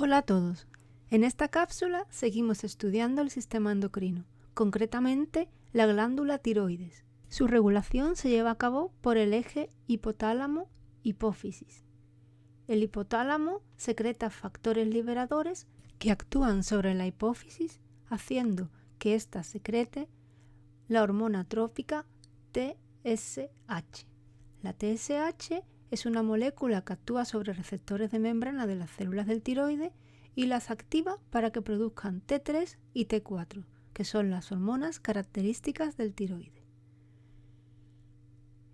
Hola a todos. En esta cápsula seguimos estudiando el sistema endocrino, concretamente la glándula tiroides. Su regulación se lleva a cabo por el eje hipotálamo-hipófisis. El hipotálamo secreta factores liberadores que actúan sobre la hipófisis, haciendo que ésta secrete la hormona trófica TSH. La TSH es una molécula que actúa sobre receptores de membrana de las células del tiroide y las activa para que produzcan T3 y T4, que son las hormonas características del tiroide.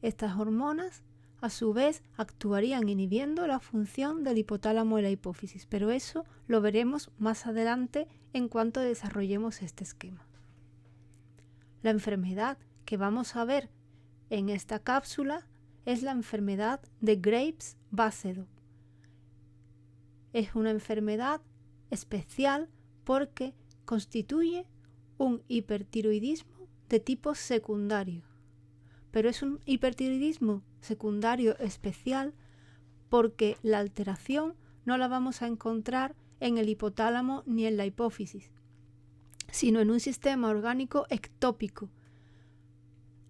Estas hormonas, a su vez, actuarían inhibiendo la función del hipotálamo y la hipófisis, pero eso lo veremos más adelante en cuanto desarrollemos este esquema. La enfermedad que vamos a ver en esta cápsula es la enfermedad de Graves-Basedow. Es una enfermedad especial porque constituye un hipertiroidismo de tipo secundario. Pero es un hipertiroidismo secundario especial porque la alteración no la vamos a encontrar en el hipotálamo ni en la hipófisis, sino en un sistema orgánico ectópico.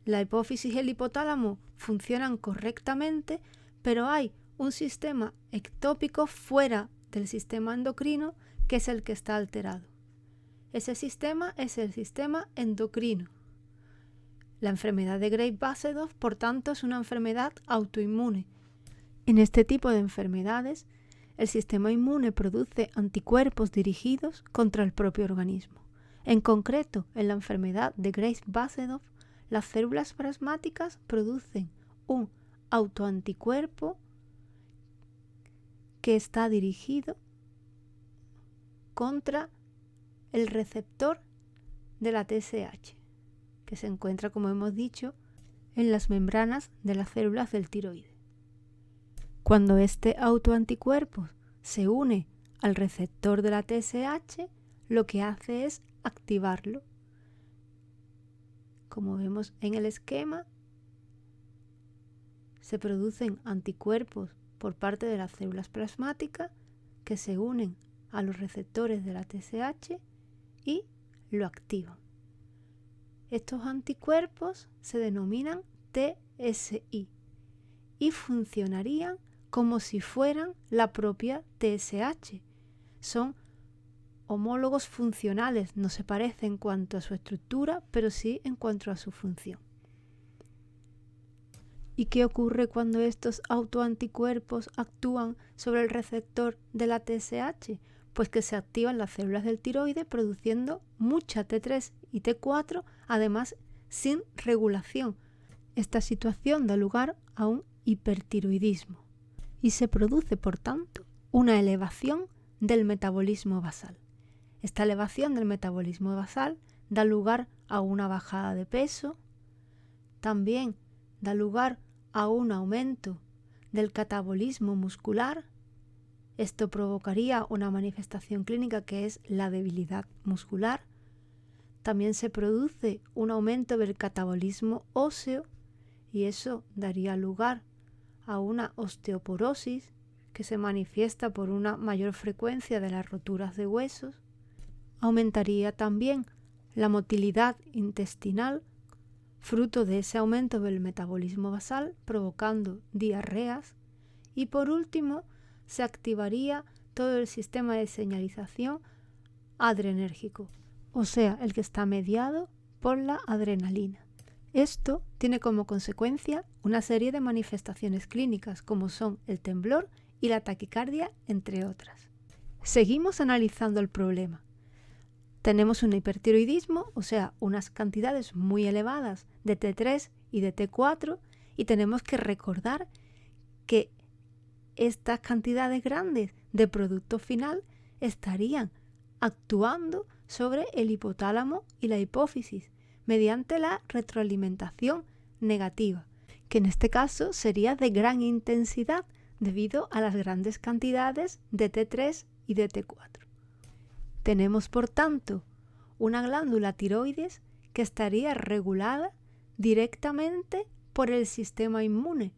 La hipófisis y el hipotálamo funcionan correctamente, pero hay un sistema ectópico fuera del sistema endocrino que es el que está alterado. Ese sistema es el sistema endocrino. La enfermedad de Graves-Basedow, por tanto, es una enfermedad autoinmune. En este tipo de enfermedades, el sistema inmune produce anticuerpos dirigidos contra el propio organismo. En concreto, en la enfermedad de Graves-Basedow, las células plasmáticas producen un autoanticuerpo que está dirigido contra el receptor de la TSH, que se encuentra, como hemos dicho, en las membranas de las células del tiroide. Cuando este autoanticuerpo se une al receptor de la TSH, lo que hace es activarlo. Como vemos en el esquema, se producen anticuerpos por parte de las células plasmáticas que se unen a los receptores de la TSH y lo activan. Estos anticuerpos se denominan TSI y funcionarían como si fueran la propia TSH. Son homólogos funcionales, no se parecen en cuanto a su estructura, pero sí en cuanto a su función. ¿Y qué ocurre cuando estos autoanticuerpos actúan sobre el receptor de la TSH? Pues que se activan las células del tiroide produciendo mucha T3 y T4, además sin regulación. Esta situación da lugar a un hipertiroidismo y se produce, por tanto, una elevación del metabolismo basal. Esta elevación del metabolismo basal da lugar a una bajada de peso, también da lugar a un aumento del catabolismo muscular. Esto provocaría una manifestación clínica que es la debilidad muscular. También se produce un aumento del catabolismo óseo y eso daría lugar a una osteoporosis que se manifiesta por una mayor frecuencia de las roturas de huesos. Aumentaría también la motilidad intestinal, fruto de ese aumento del metabolismo basal, provocando diarreas. Y por último, se activaría todo el sistema de señalización adrenérgico, o sea, el que está mediado por la adrenalina. Esto tiene como consecuencia una serie de manifestaciones clínicas, como son el temblor y la taquicardia, entre otras. Seguimos analizando el problema. Tenemos un hipertiroidismo, o sea, unas cantidades muy elevadas de T3 y de T4, y tenemos que recordar que estas cantidades grandes de producto final estarían actuando sobre el hipotálamo y la hipófisis mediante la retroalimentación negativa, que en este caso sería de gran intensidad debido a las grandes cantidades de T3 y de T4. Tenemos, por tanto, una glándula tiroides que estaría regulada directamente por el sistema inmune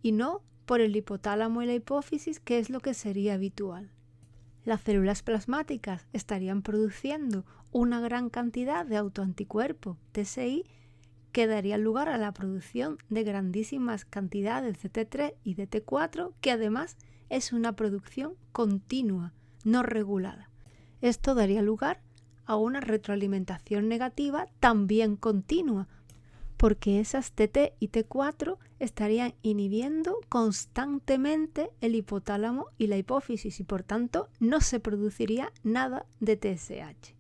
y no por el hipotálamo y la hipófisis, que es lo que sería habitual. Las células plasmáticas estarían produciendo una gran cantidad de autoanticuerpos TSI que darían lugar a la producción de grandísimas cantidades de T3 y de T4, que además es una producción continua, no regulada. Esto daría lugar a una retroalimentación negativa también continua, porque esas TT y T4 estarían inhibiendo constantemente el hipotálamo y la hipófisis y por tanto no se produciría nada de TSH.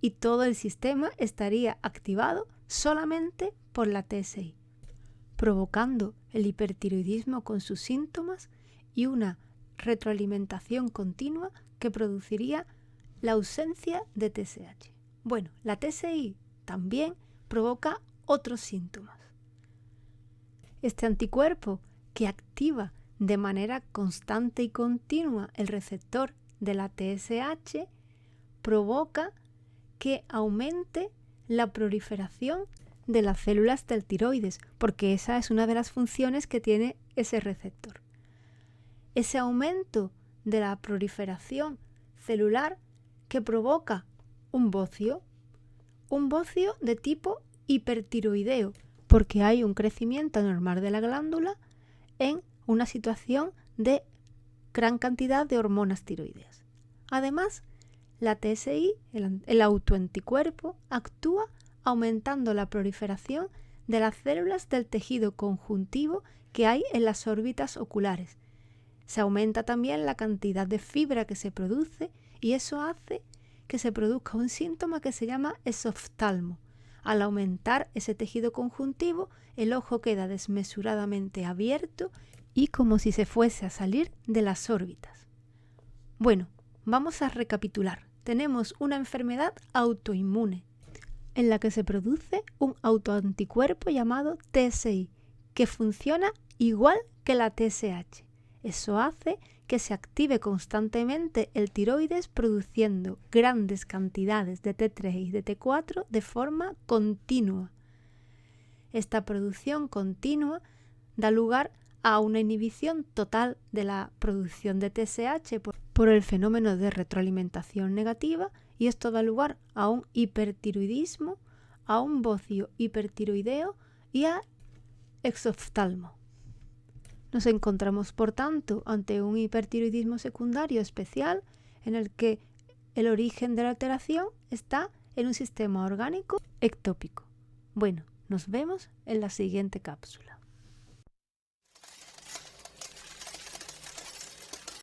Y todo el sistema estaría activado solamente por la TSI, provocando el hipertiroidismo con sus síntomas y una retroalimentación continua que produciría la ausencia de TSH. Bueno, la TSI también provoca otros síntomas. Este anticuerpo que activa de manera constante y continua el receptor de la TSH provoca que aumente la proliferación de las células del tiroides, porque esa es una de las funciones que tiene ese receptor. Ese aumento de la proliferación celular que provoca un bocio de tipo hipertiroideo, porque hay un crecimiento normal de la glándula en una situación de gran cantidad de hormonas tiroideas. Además, la TSI, el autoanticuerpo, actúa aumentando la proliferación de las células del tejido conjuntivo que hay en las órbitas oculares. Se aumenta también la cantidad de fibra que se produce y eso hace que se produzca un síntoma que se llama esoftalmo. Al aumentar ese tejido conjuntivo, el ojo queda desmesuradamente abierto y como si se fuese a salir de las órbitas. Bueno, vamos a recapitular. Tenemos una enfermedad autoinmune en la que se produce un autoanticuerpo llamado TSI que funciona igual que la TSH. Eso hace que se active constantemente el tiroides produciendo grandes cantidades de T3 y de T4 de forma continua. Esta producción continua da lugar a una inhibición total de la producción de TSH por el fenómeno de retroalimentación negativa y esto da lugar a un hipertiroidismo, a un bocio hipertiroideo y a exoftalmo. Nos encontramos, por tanto, ante un hipertiroidismo secundario especial en el que el origen de la alteración está en un sistema orgánico ectópico. Bueno, nos vemos en la siguiente cápsula.